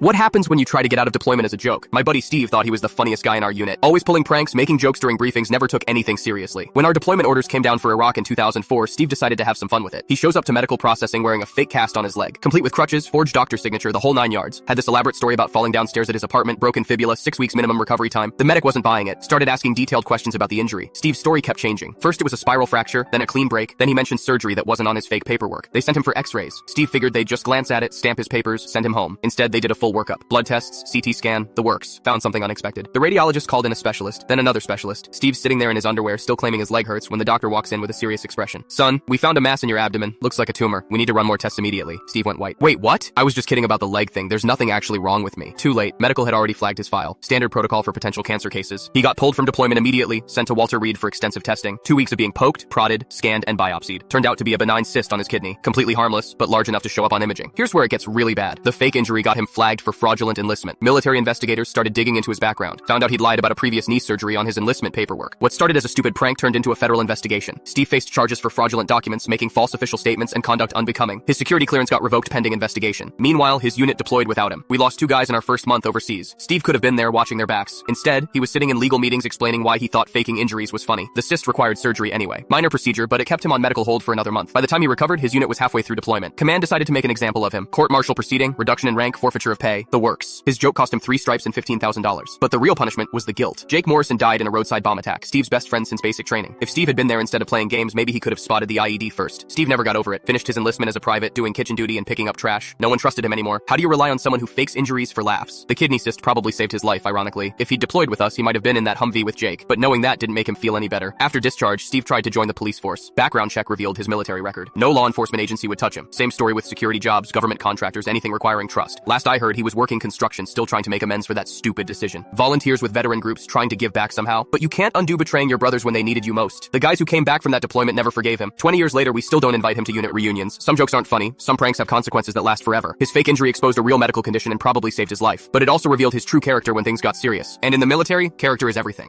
What happens when you try to get out of deployment as a joke? My buddy Steve thought he was the funniest guy in our unit. Always pulling pranks, making jokes during briefings, never took anything seriously. When our deployment orders came down for Iraq in 2004, Steve decided to have some fun with it. He shows up to medical processing wearing a fake cast on his leg, complete with crutches, forged doctor signature, the whole 9 yards. Had this elaborate story about falling downstairs at his apartment, broken fibula, 6 weeks minimum recovery time. The medic wasn't buying it, started asking detailed questions about the injury. Steve's story kept changing. First it was a spiral fracture, then a clean break, then he mentioned surgery that wasn't on his fake paperwork. They sent him for x-rays. Steve figured they'd just glance at it, stamp his papers, send him home. Instead, they did a full workup. Blood tests, CT scan, the works. Found something unexpected. The radiologist called in a specialist, then another specialist. Steve's sitting there in his underwear, still claiming his leg hurts, when the doctor walks in with a serious expression. "Son, we found a mass in your abdomen. Looks like a tumor. We need to run more tests immediately." Steve went white. "Wait, what? I was just kidding about the leg thing. There's nothing actually wrong with me." Too late. Medical had already flagged his file. Standard protocol for potential cancer cases. He got pulled from deployment immediately, sent to Walter Reed for extensive testing. 2 weeks of being poked, prodded, scanned, and biopsied. Turned out to be a benign cyst on his kidney. Completely harmless, but large enough to show up on imaging. Here's where it gets really bad. The fake injury got him flagged for fraudulent enlistment. Military investigators started digging into his background. Found out he'd lied about a previous knee surgery on his enlistment paperwork. What started as a stupid prank turned into a federal investigation. Steve faced charges for fraudulent documents, making false official statements, and conduct unbecoming. His security clearance got revoked pending investigation. Meanwhile, his unit deployed without him. We lost 2 guys in our first month overseas. Steve could have been there watching their backs. Instead, he was sitting in legal meetings explaining why he thought faking injuries was funny. The cyst required surgery anyway. Minor procedure, but it kept him on medical hold for another month. By the time he recovered, his unit was halfway through deployment. Command decided to make an example of him. Court-martial proceeding, reduction in rank, forfeiture of pay, the works. His joke cost him 3 stripes and $15,000. But the real punishment was the guilt. Jake Morrison died in a roadside bomb attack. Steve's best friend since basic training. If Steve had been there instead of playing games, maybe he could have spotted the IED first. Steve never got over it. Finished his enlistment as a private, doing kitchen duty and picking up trash. No one trusted him anymore. How do you rely on someone who fakes injuries for laughs? The kidney cyst probably saved his life, ironically. If he'd deployed with us, he might have been in that Humvee with Jake. But knowing that didn't make him feel any better. After discharge, Steve tried to join the police force. Background check revealed his military record. No law enforcement agency would touch him. Same story with security jobs, government contractors, anything requiring trust. Last I heard, he was working construction, still trying to make amends for that stupid decision. Volunteers with veteran groups trying to give back somehow. But you can't undo betraying your brothers when they needed you most. The guys who came back from that deployment never forgave him. 20 years later, we still don't invite him to unit reunions. Some jokes aren't funny. Some pranks have consequences that last forever. His fake injury exposed a real medical condition and probably saved his life. But it also revealed his true character when things got serious. And in the military, character is everything.